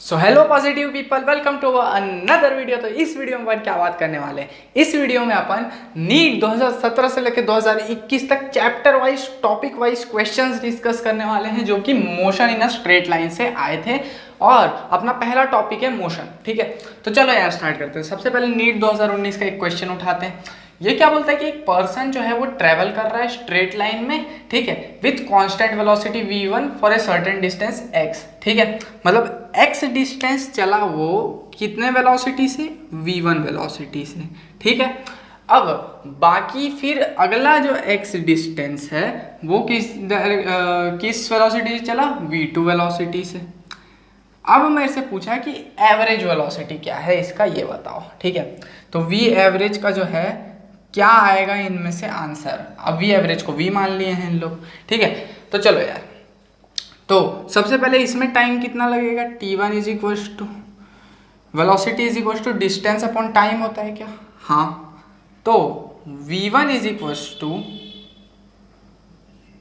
So hello positive people, welcome to another video. तो इस video में अपन क्या बात करने वाले हैं, इस वीडियो में अपन नीट 2017 से लेकर 2021 तक chapter wise topic wise questions discuss करने वाले हैं जो कि motion in a straight line से आए थे। और अपना पहला टॉपिक है मोशन। ठीक है, तो चलो यार स्टार्ट करते हैं। सबसे पहले नीट 2019 का एक क्वेश्चन उठाते हैं। ये क्या बोलता है कि एक पर्सन जो है वो ट्रेवल कर रहा है स्ट्रेट लाइन में, ठीक है, with constant velocity v1 for a certain distance x। ठीक है, मतलब x डिस्टेंस चला वो कितने वेलोसिटी से, v1 वेलोसिटी से। ठीक है, अब बाकी फिर अगला जो x डिस्टेंस है वो किस वेलोसिटी से चला, v2 वेलोसिटी से। अब मेरे से पूछा कि एवरेज वेलोसिटी क्या है इसका, ये बताओ। ठीक है, तो v एवरेज का जो है क्या आएगा इनमें से आंसर। अब v एवरेज को v मान लिए हैं इन लोग। ठीक है, तो चलो यार, तो सबसे पहले इसमें टाइम कितना लगेगा, t1 is equal to velocity is equal to distance upon time होता है क्या। हाँ, तो v1 is equal to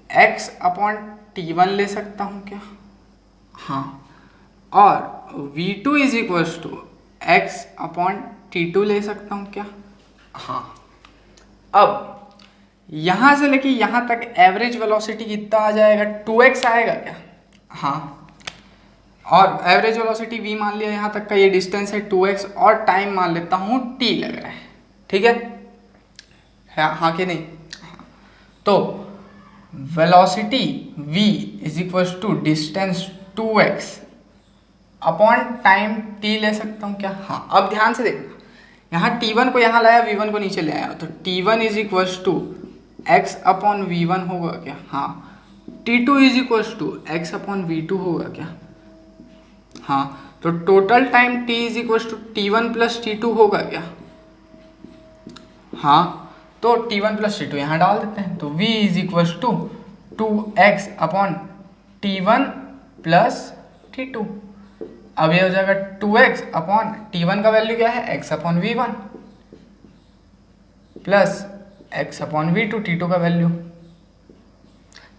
x upon t1 ले सकता हूँ क्या। हाँ, और v2 is equal to x upon t2 ले सकता हूँ क्या। हाँ, अब यहां से लेके यहां तक एवरेज वेलोसिटी कितना आ जाएगा, 2x आएगा क्या। हाँ, और एवरेज वेलोसिटी v मान लिया, यहां तक का ये डिस्टेंस है 2x, और टाइम मान लेता हूं t लग रहा है। ठीक है, हाँ कि नहीं। तो velocity v is equal to distance 2x upon time t ले सकता हूं क्या। हाँ, अब ध्यान से देखना, यहाँ t1 को यहाँ लाया, v1 को नीचे ले आया, तो t1 is equal to x upon v1 होगा क्या। हाँ, t2 is equal to x upon v2 होगा क्या। हाँ, तो total time t is equal to t1 plus t2 होगा क्या। हाँ, तो t1 प्लस t2 यहाँ डाल देते हैं, तो v is equal to 2x upon t1 plus t2। अब ये हो जाएगा 2x अपॉन t1 का वैल्यू क्या है, x upon v1 plus x upon v2 t2 का वैल्यू।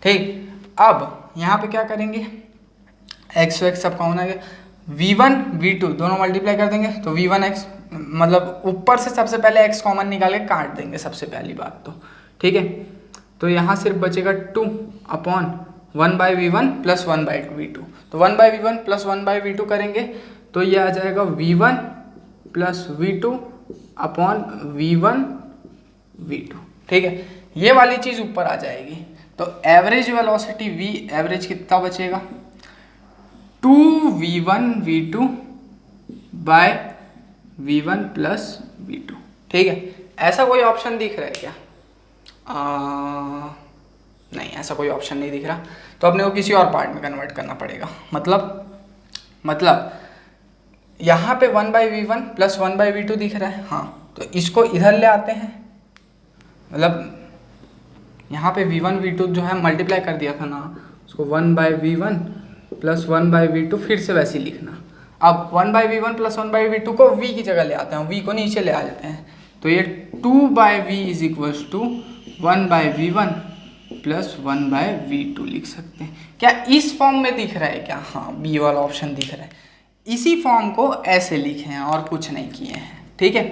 ठीक, अब यहाँ पे क्या करेंगे, x तो x सब कॉमन आ गया, v1 v2 दोनों मल्टीप्लाई कर देंगे तो v1x, मतलब ऊपर से सबसे पहले x कॉमन निकाल के काट देंगे सबसे पहली बात तो। ठीक है, तो यहाँ सिर्फ बचेगा 2 upon 1 by v1 plus 1 by v2। तो 1 by v1 plus 1 by v2 करेंगे तो ये आ जाएगा v1 plus v2 upon v1 v2। ठीक है, ये वाली चीज़ ऊपर आ जाएगी। तो एवरेज वेलोसिटी v एवरेज कितना बचेगा, 2v1 v2 bye v1 plus v2। ठीक है, ऐसा कोई ऑप्शन दिख रहा है क्या। नहीं, ऐसा कोई ऑप्शन नहीं दिख रहा, तो अपने को किसी और पार्ट में कन्वर्ट करना पड़ेगा। मतलब यहाँ पे 1 by v one plus 1 by v two दिख रहा है। हाँ, तो इसको इधर ले आते हैं, मतलब यहाँ पे v1 v2 जो है मल्टीप्लाई कर दिया था ना, उसको 1 by v1 plus 1 by v2 फिर से वैसे ही लिखना। अब 1 by v1 plus 1 by v2 को v की जगह ले आते हैं, v को नीचे ले आ जाते हैं, तो ये 2 by v is equals to 1 by v1 plus 1 by v2 लिख सकते हैं। क्या इस फॉर्म में दिख रहा है क्या। हाँ, बी वाला ऑप्शन दिख रहा है। इसी फॉर्म को ऐसे लिखे हैं और कुछ नहीं किए हैं। ठीक है,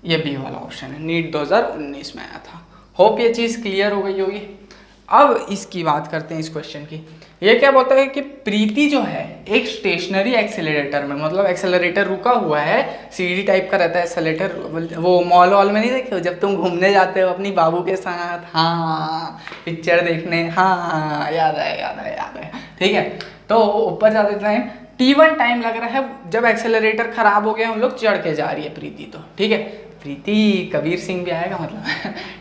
ये बी वाला ऑप्शन है, नीट 2019 में आया था। होप ये चीज़ क्लियर हो गई होगी। अब इसकी बात करते हैं इस क्वेश्चन की। ये क्या बोलता है कि प्रीति जो है एक स्टेशनरी एक्सेलरेटर में, मतलब एक्सेलरेटर रुका हुआ है, सीढ़ी टाइप का रहता है एक्सेलरेटर, वो मॉल वॉल में नहीं देखे हो जब तुम घूमने जाते हो अपनी बाबू के साथ, हाँ पिक्चर देखने, हाँ याद है। ठीक है, तो ऊपर जाते टाइम t1 टाइम लग रहा है, जब एक्सेलरेटर खराब हो गया हम लोग चढ़ के जा रही है प्रीति, तो ठीक है, प्रीति कबीर सिंह भी आएगा मतलब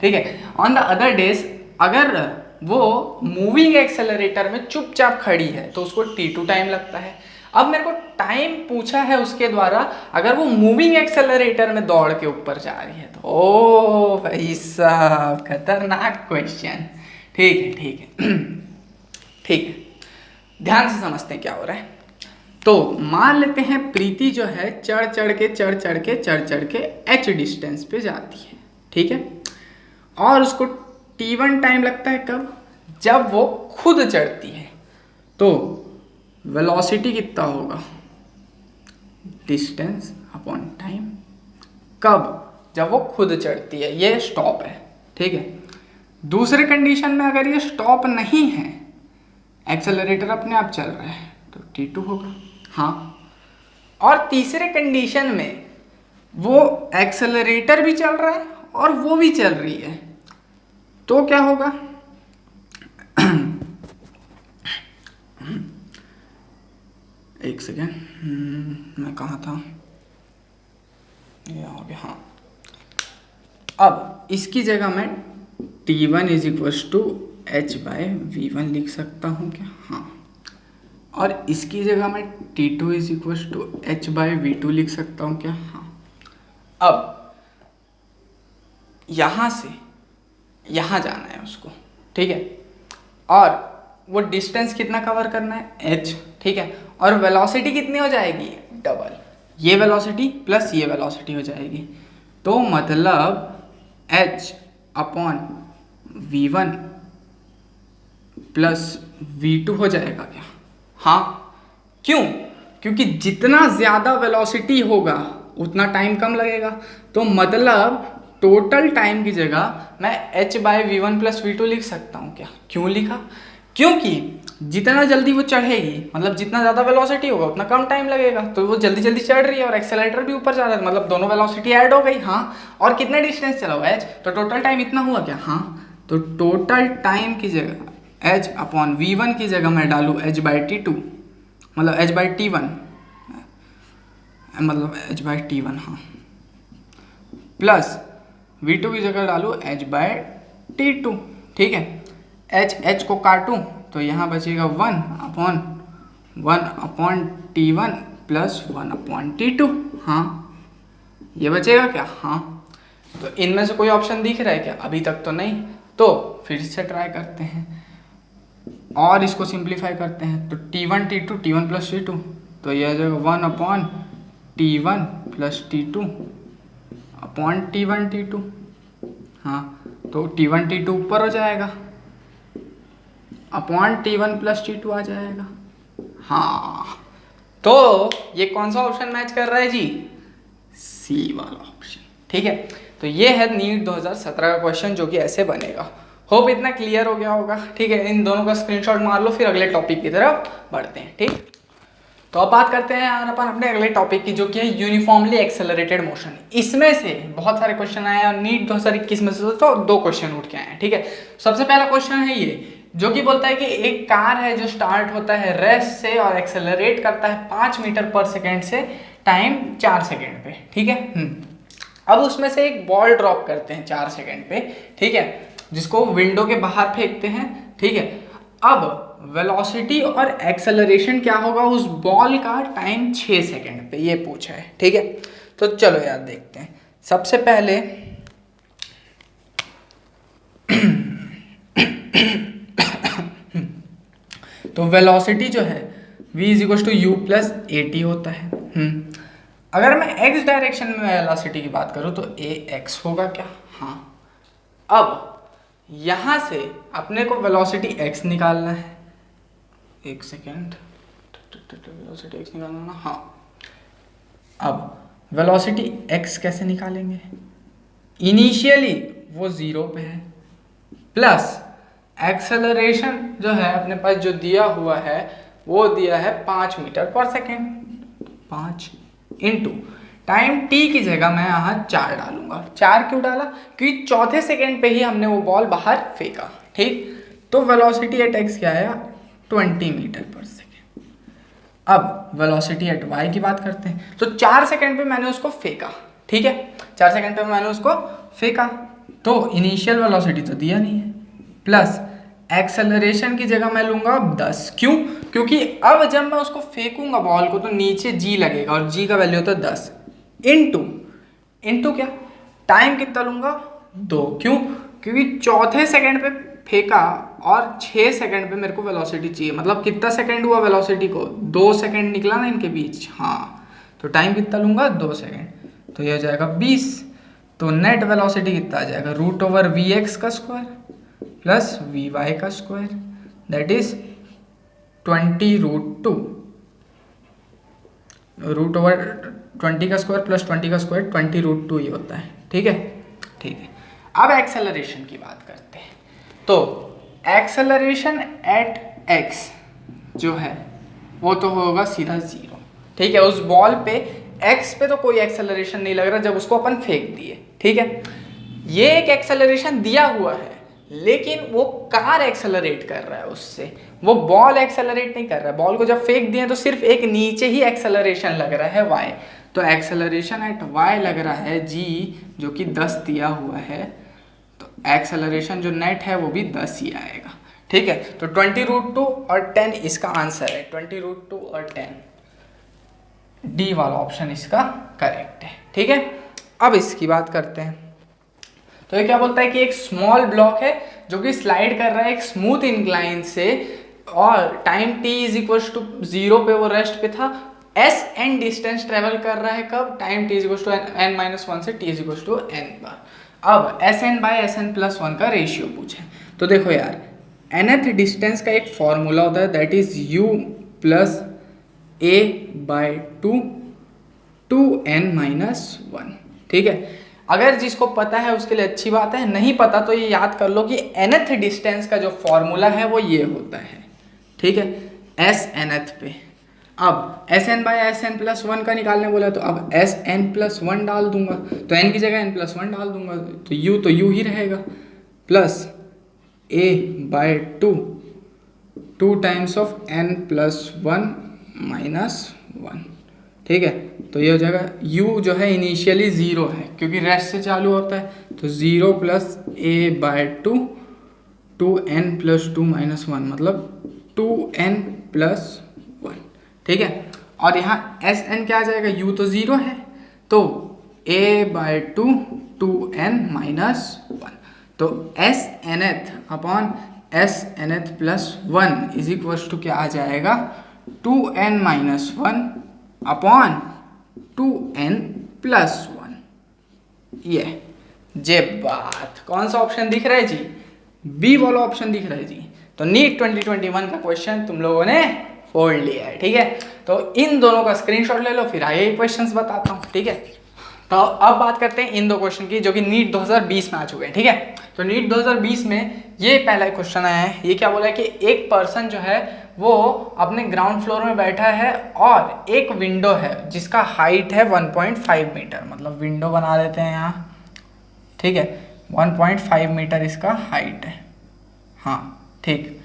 ठीक है। ऑन द अदर डेज अगर वो मूविंग एक्सेलरेटर में चुपचाप खड़ी है तो उसको t2 टाइम लगता है। अब मेरे को टाइम पूछा है उसके द्वारा अगर वो मूविंग एक्सेलरेटर में दौड़ के ऊपर जा रही है तो। ओ भाई साहब, खतरनाक क्वेश्चन। ठीक है, ध्यान से समझते हैं क्या हो रहा है। तो मान लेते हैं प्रीति जो है चढ़ चढ़ के h डिस्टेंस पे जाती है। ठीक है, और उसको t1 टाइम लगता है कब, जब वो खुद चढ़ती है। तो वेलोसिटी कितना होगा, डिस्टेंस अपॉन टाइम। कब? जब वो खुद चढ़ती है, ये स्टॉप है, ठीक है। दूसरे कंडीशन में अगर ये स्टॉप नहीं है, एक्सेलरेटर अपने आप चल रहा है, तो T2 होगा। हाँ, और तीसरे कंडीशन में वो एक्सेलरेटर भी चल रहा है और वो भी चल रही है, तो क्या होगा? एक सेकेंड, मैं कहाँ था? ये हो गया। हाँ, अब इसकी जगह मैं T1 is equals to H/V1 लिख सकता हूँ क्या? हाँ, और इसकी जगह मैं T2 is equals to H/V2 लिख सकता हूँ क्या? हाँ। अब यहाँ से यहाँ जाना है उसको, ठीक है, और वो डिस्टेंस कितना कवर करना है? h, ठीक है, और वेलोसिटी कितनी हो जाएगी? डबल, ये वेलोसिटी प्लस ये वेलोसिटी हो जाएगी, तो मतलब h upon v1 plus v2 हो जाएगा क्या? हाँ, क्यों? क्योंकि जितना ज़्यादा वेलोसिटी होगा उतना टाइम कम लगेगा, तो मतलब टोटल टाइम की जगह मैं h/v1 प्लस v2 लिख सकता हूँ क्या? क्यों लिखा? क्योंकि जितना जल्दी वो चढ़ेगी, मतलब जितना ज़्यादा वेलोसिटी होगा उतना कम टाइम लगेगा, तो वो जल्दी जल्दी चढ़ रही है और एक्सेलरेटर भी ऊपर जा रहा है, मतलब दोनों वेलोसिटी ऐड हो गई। हाँ, और कितना डिस्टेंस चला हुआ h, तो टोटल टाइम इतना हुआ क्या? हाँ, तो टोटल टाइम की जगह h अपॉन v1 की जगह मैं डालूँ h/T2, मतलब h/T1, मतलब h/T1, हाँ, प्लस v2 की जगह डालूँ h/T2, ठीक है। h को काटूँ तो यहाँ बचेगा 1/T1 प्लस 1/T2। हाँ, ये बचेगा क्या? हाँ, तो इनमें से कोई ऑप्शन दिख रहा है क्या? अभी तक तो नहीं, तो फिर से ट्राई करते हैं और इसको सिंप्लीफाई करते हैं, तो T1 प्लस T2, तो यह आ जाएगा 1/T1 plus T2 upon T2। हाँ, तो T2 ऊपर हो जाएगा, अपॉन T1 प्लस T2 आ जाएगा। हाँ, तो ये कौन सा ऑप्शन मैच कर रहा है जी? सी वाला ऑप्शन, ठीक है। तो ये है नीट 2017 का क्वेश्चन, जो कि ऐसे बनेगा। होप इतना क्लियर हो गया होगा, ठीक है। इन दोनों का स्क्रीनशॉट मार लो, फिर अगले टॉपिक की तरफ बढ़ते हैं, ठीक। तो अब बात करते हैं यार अपन अपने अगले टॉपिक की, जो कि है यूनिफॉर्मली एक्सेलरेटेड मोशन। इसमें से बहुत सारे क्वेश्चन आए हैं, नीट 2021 में से तो 2 क्वेश्चन उठ के आए हैं, ठीक है। सबसे पहला क्वेश्चन है ये, जो कि बोलता है कि एक कार है जो स्टार्ट होता है रेस्ट से और एक्सेलरेट करता है 5 मीटर पर सेकेंड से, टाइम 4 सेकेंड पे, ठीक है। अब उसमें से एक बॉल ड्रॉप करते हैं 4 सेकेंड पे, ठीक है, जिसको विंडो के बाहर फेंकते हैं, ठीक है। अब वेलोसिटी और एक्सेलरेशन क्या होगा उस बॉल का टाइम 6 सेकेंड पे, ये पूछा है, ठीक है। तो चलो यार देखते हैं। सबसे पहले तो वेलोसिटी जो है v is equal to u plus at होता है। अगर मैं x डायरेक्शन में वेलोसिटी की बात करूं तो ax होगा क्या? हाँ, अब यहां से अपने को वेलोसिटी x निकालना है, एक सेकेंड, वेलोसिटी x निकालना ना। हाँ, अब वेलोसिटी x कैसे निकालेंगे? इनिशियली वो 0 पे है, प्लस एक्सेलरेशन जो है अपने पास जो दिया हुआ है वो दिया है 5 मीटर पर सेकेंड, 5 इंटू टाइम t की जगह मैं यहाँ 4 डालूंगा। 4 क्यों डाला? क्योंकि चौथे सेकेंड पे ही हमने वो बॉल बाहर फेंका, ठीक। तो वेलोसिटी एट x क्या आया? 20 मीटर पर सेकेंड। अब वेलोसिटी एट y की बात करते हैं, तो 4 सेकेंड पे मैंने उसको फेंका, ठीक है, 4 सेकेंड पे मैंने उसको फेंका, तो इनिशियल वेलोसिटी तो दिया नहीं है, प्लस एक्सेलरेशन की जगह मैं लूंगा अब 10। क्यों? क्योंकि अब जब मैं उसको फेंकूंगा बॉल को तो नीचे g लगेगा और g का वैल्यू होता है 10, इंटू क्या, टाइम कितना लूंगा? 2। क्यों? क्योंकि चौथे सेकंड पे फेंका और 6 सेकंड पे मेरे को वेलोसिटी चाहिए, मतलब कितना सेकंड हुआ वेलोसिटी को? 2 सेकंड निकला ना इनके बीच। हाँ, तो टाइम कितना लूंगा? 2 सेकंड, तो ये हो जाएगा 20। तो नेट वेलोसिटी कितना आ जाएगा? √vx का स्क्वायर प्लस vy का square, that is 20√2, root over 20 का स्क्वायर प्लस 20 का स्क्वायर 20√2 ही होता है। ठीक है, ठीक है। अब एक्सेलरेशन की बात करते हैं। तो एक्सेलरेशन एट एक्स जो है वो तो होगा सीधा 0। ठीक है, उस बॉल पे एक्स पे तो कोई एक्सेलरेशन नहीं लग रहा जब उसको अपन फेंक दिए। ठीक है, ये एक एक्सेलरेशन दिया हुआ है लेकिन वो कार एक्सेलरेट कर रहा है उससे, वो बॉल एक्सेलरेट नहीं कर रहा है। बॉल को जब फेंक दिए तो सिर्फ एक नीचे ही एक्सेलरेशन लग रहा है y, तो एक्सेलरेशन एट y लग रहा है g जो कि 10 दिया हुआ है, तो एक्सेलरेशन जो नेट है वो भी 10 ही आएगा। ठीक है, तो 20√2 और 10 इसका आंसर है, 20√2 और 10 डी वाला ऑप्शन इसका करेक्ट है। ठीक है, अब इसकी बात करते हैं। तो ये क्या बोलता है कि एक स्मॉल ब्लॉक है जो कि स्लाइड कर रहा है एक स्मूथ इंक्लाइन से और टाइम t = 0 पे वो रेस्ट पे था, s n डिस्टेंस ट्रेवल कर रहा है कब, टाइम t = n-1 से t = n बार। अब Sn/Sn+1 का रेशियो पूछे तो देखो यार, nth डिस्टेंस का एक फॉर्मूला होता है that is u + a/2 2n-1। ठीक है, अगर जिसको पता है उसके लिए अच्छी बात है, नहीं पता तो ये याद कर लो कि nth डिस्टेंस का जो फॉर्मूला है वो ये होता है। ठीक है, s nth पे अब Sn/Sn+1 का निकालने बोला तो अब Sn+1 डाल दूंगा, तो n की जगह n+1 डाल दूंगा, तो u ही रहेगा plus a/2 2 times of n+1 - 1। ठीक है, तो ये हो जाएगा u जो है इनिशियली 0 है क्योंकि रेस्ट से चालू होता है, तो 0 + a/2 2n+2 - 1 मतलब 2n+1। ठीक है, और यहाँ Sn क्या आ जाएगा, u तो 0 है तो a/2 2n - 1, तो Snth अपॉन Snth+1 = क्या आ जाएगा 2n - 1 अपॉन 2n+1। ये जे बात, कौन सा ऑप्शन दिख रहा है जी, बी वाला ऑप्शन दिख रहा है जी। तो नीट 2021 का क्वेश्चन तुम लोगों ने फोड़ लिया है। ठीक है, तो इन दोनों का स्क्रीनशॉट ले लो, फिर आगे क्वेश्चंस बताता हूँ। ठीक है, तो अब बात करते हैं इन दो क्वेश्चन की जो कि नीट 2020 में आ चुके हैं। ठीक है, तो नीट 2020 में ये पहला क्वेश्चन आया है। ये क्या बोला है कि एक पर्सन जो है वो अपने ग्राउंड फ्लोर में बैठा है और एक विंडो है जिसका हाइट है 1.5 मीटर, मतलब विंडो बना देते हैं यहाँ। ठीक है, 1.5 मीटर इसका हाइट है। हाँ ठीक,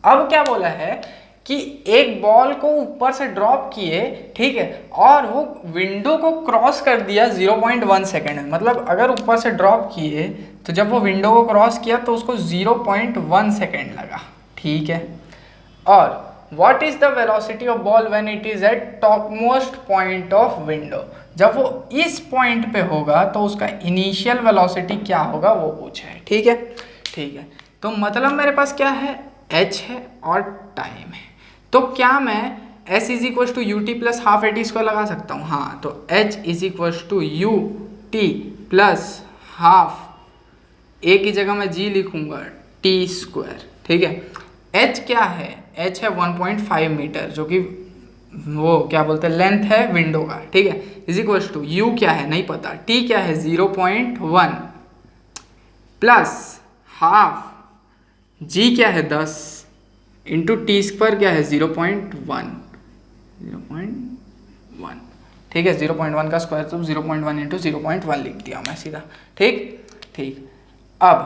अब क्या बोला है कि एक बॉल को ऊपर से ड्रॉप किए, ठीक है, और वो विंडो को क्रॉस कर दिया 0.1 सेकेंड में। मतलब अगर ऊपर से ड्रॉप किए तो जब वो विंडो को क्रॉस किया तो उसको 0.1 सेकेंड लगा। ठीक है, और what is the velocity of ball when it is eight top most point of window, जब वो इस पॉइंट पे होगा तो उसका इनिशियल वेलोसिटी क्या होगा वो पूछा है। ठीक है, ठीक है, तो मतलब मेरे पास क्या है, h है और टाइम है, तो क्या मैं s = ut + हाफ at² लगा सकता हूँ। हाँ, तो h = ut + हाफ, a की जगह मैं g लिखूंगा t²। ठीक है, h क्या है, h है 1.5 मीटर जो कि वो क्या बोलते हैं लेंथ है विंडो का। ठीक है, = u क्या है नहीं पता, t क्या है 0.1 प्लस हाफ, g क्या है 10 इंटू t² क्या है 0.1। ठीक है, 0.1 का स्क्वायर तो 0.1 इंटू 0.1 लिख दिया मैं सीधा। ठीक ठीक, अब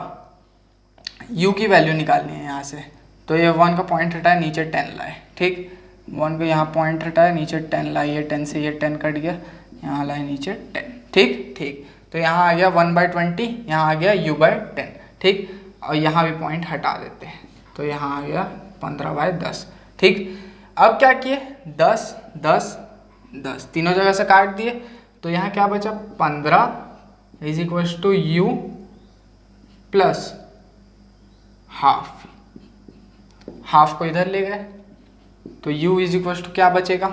u की वैल्यू निकालनी है यहाँ से, तो ये 1 का पॉइंट हटाए नीचे 10 लाए। ठीक, 1 को यहाँ पॉइंट हटाए नीचे 10 लाए, ये 10 से ये 10 कट गया, यहाँ लाए नीचे 10। ठीक ठीक, तो यहाँ आ गया 1/20, यहाँ आ गया u/10। ठीक, और यहाँ भी पॉइंट हटा देते हैं तो यहाँ आ गया 15/10। ठीक, अब क्या किए 10 10 10 तीनों जगह से काट दिए, तो यहाँ क्या बचा 15 = u + हाफ, हाफ को इधर ले गए तो u = क्या बचेगा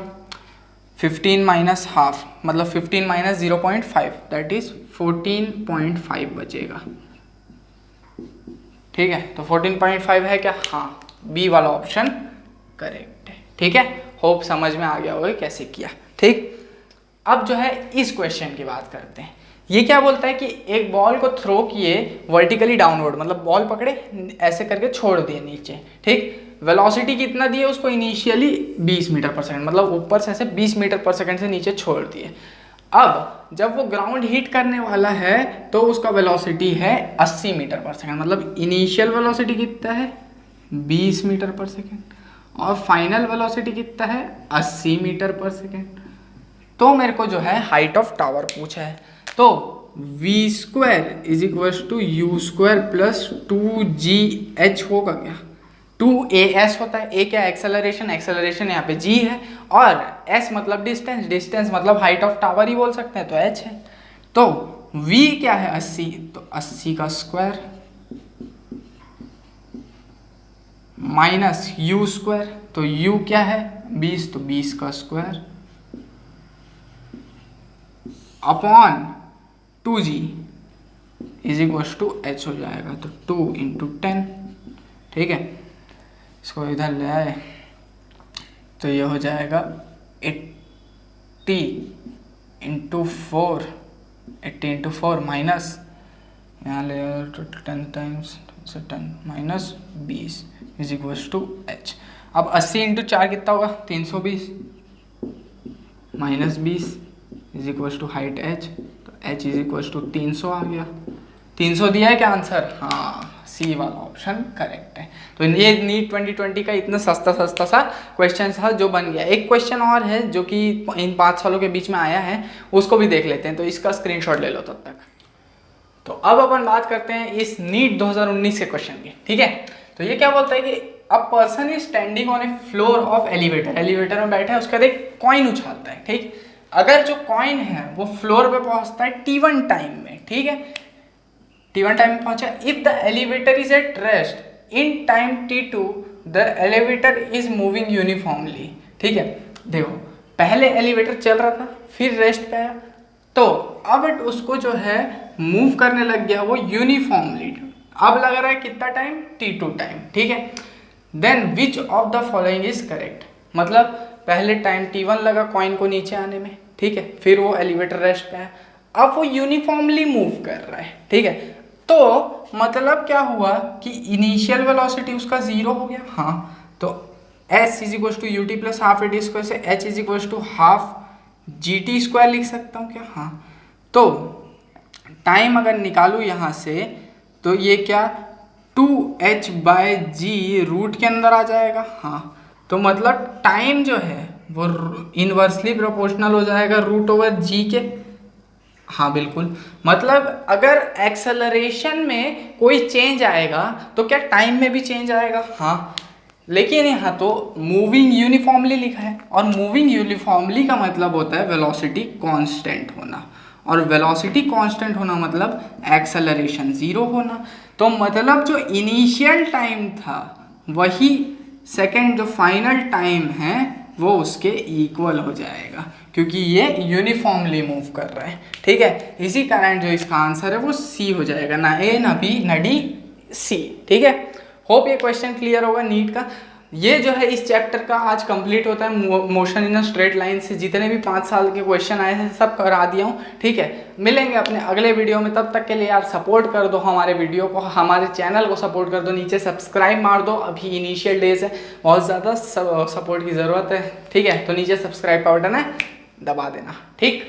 15 - हाफ, मतलब 15 - 0.5 दैट इज 14.5 बचेगा। ठीक है, तो 14.5 है क्या, हाँ बी वाला ऑप्शन करेक्ट है। ठीक है, होप समझ में आ गया होगा कैसे किया। ठीक, अब जो है इस क्वेश्चन की बात करते हैं। ये क्या बोलता है कि एक बॉल को थ्रो किए वर्टिकली डाउनवर्ड, मतलब बॉल पकड़े ऐसे करके छोड़ दिए नीचे, ठीक। वेलोसिटी कितना दिए उसको, इनिशियली 20 मीटर पर सेकंड, मतलब ऊपर से ऐसे 20 मीटर पर सेकंड से नीचे छोड़ दिए। अब जब वो ग्राउंड हिट करने वाला है तो उसका वेलोसिटी है 80 मीटर पर सेकंड, मतलब इनिशियल वेलोसिटी कितना है 20 मीटर पर सेकंड और फाइनल वेलोसिटी कितना है 80 मीटर पर सेकंड। तो मेरे को जो है हाइट ऑफ टावर पूछा है, तो v² is equal to u² plus 2gh होगा क्या, 2as होता है, a क्या एक्सेलरेशन, एक्सेलरेशन यहाँ पे g है और s मतलब डिस्टेंस, डिस्टेंस मतलब हाइट ऑफ टावर ही बोल सकते हैं, तो h है। तो v क्या है 80, तो 80 का स्क्वायर माइनस u², तो u क्या है 20, तो 20 का square upon 2g is equal to h हो जाएगा, तो 2 इंटू 10, ठीक है। इसको इधर ले आए तो ये हो जाएगा 80 इंटू 4 माइनस यहाँ ले तो 10 times 10 minus 20 is equal to h। अब 80 इंटू 4 कितना होगा 320 minus 20 is equal to height h, तो h इज इक्वल टू 300 आ गया। 300 दिया है क्या आंसर, हाँ सी वाला ऑप्शन करेक्ट है। तो ये नीट 2020 का इतना सस्ता सा क्वेश्चन था जो बन गया। एक क्वेश्चन और है जो कि इन 5 सालों के बीच में आया है, उसको भी देख लेते हैं, तो इसका स्क्रीनशॉट ले लो तब तक। तो अब अपन बात करते हैं इस नीट 2019 के क्वेश्चन की, ठीक है। तो ये क्या बोलता है कि a person is standing on A floor of elevator, elevator में बैठा है, उसका एक कॉइन उछालता है, ठीक। अगर जो कॉइन है वो फ्लोर पे पहुंचता है T1 टाइम में, ठीक है, T1 टाइम में पहुंचा। If the elevator is at rest in time T2 the elevator is moving uniformly, ठीक है। देखो पहले एलिवेटर चल रहा था फिर रेस्ट पे आया, तो अब उसको जो है मूव करने लग गया वो यूनिफॉर्मली। अब लग रहा है कितना टाइम T2 टाइम, ठीक है। Then which of the following is correct, मतलब पहले टाइम T1 लगा कॉइन को नीचे आने में, ठीक है, फिर वो एलिवेटर रेस्ट पे आया, अब वो यूनिफॉर्मली मूव कर रहा है, ठीक है। तो मतलब क्या हुआ कि इनिशियल वेलोसिटी उसका 0 हो गया, हाँ। तो s is equal to u t plus half a t square से h is equal to half g t square लिख सकता हूँ क्या, हाँ। तो टाइम अगर निकालूँ यहाँ से तो ये क्या 2h/g रूट के अंदर आ जाएगा, हाँ। तो मतलब टाइम जो है वो इनवर्सली प्रोपोर्शनल हो जाएगा √g के, हाँ बिल्कुल। मतलब अगर एक्सेलरेशन में कोई चेंज आएगा तो क्या टाइम में भी चेंज आएगा, हाँ। लेकिन यहाँ तो मूविंग यूनिफॉर्मली लिखा है और मूविंग यूनिफॉर्मली का मतलब होता है वेलोसिटी कांस्टेंट होना, और वेलोसिटी कांस्टेंट होना मतलब एक्सेलरेशन 0 होना। तो मतलब जो इनिशियल टाइम था वही सेकेंड जो फाइनल टाइम है वो उसके इक्वल हो जाएगा, क्योंकि ये यूनिफॉर्मली मूव कर रहा है, ठीक है। इसी कारण जो इसका आंसर है वो सी हो जाएगा, ना ए ना बी ना डी, सी, ठीक है। होप ये क्वेश्चन क्लियर होगा नीट का। ये जो है इस चैप्टर का आज कंप्लीट होता है motion in a straight line से। जितने भी 5 साल के क्वेश्चन आए हैं सब करा दिया हूँ, ठीक है। मिलेंगे अपने अगले वीडियो में, तब तक के लिए यार सपोर्ट कर दो हमारे वीडियो को, हमारे चैनल को सपोर्ट कर दो, नीचे सब्सक्राइब मार दो। अभी इनिशियल डेज है, बहुत ज़्यादा सपोर्ट की ज़रूरत है, ठीक है। तो नीचे सब्सक्राइब का बटन है, दबा देना, ठीक।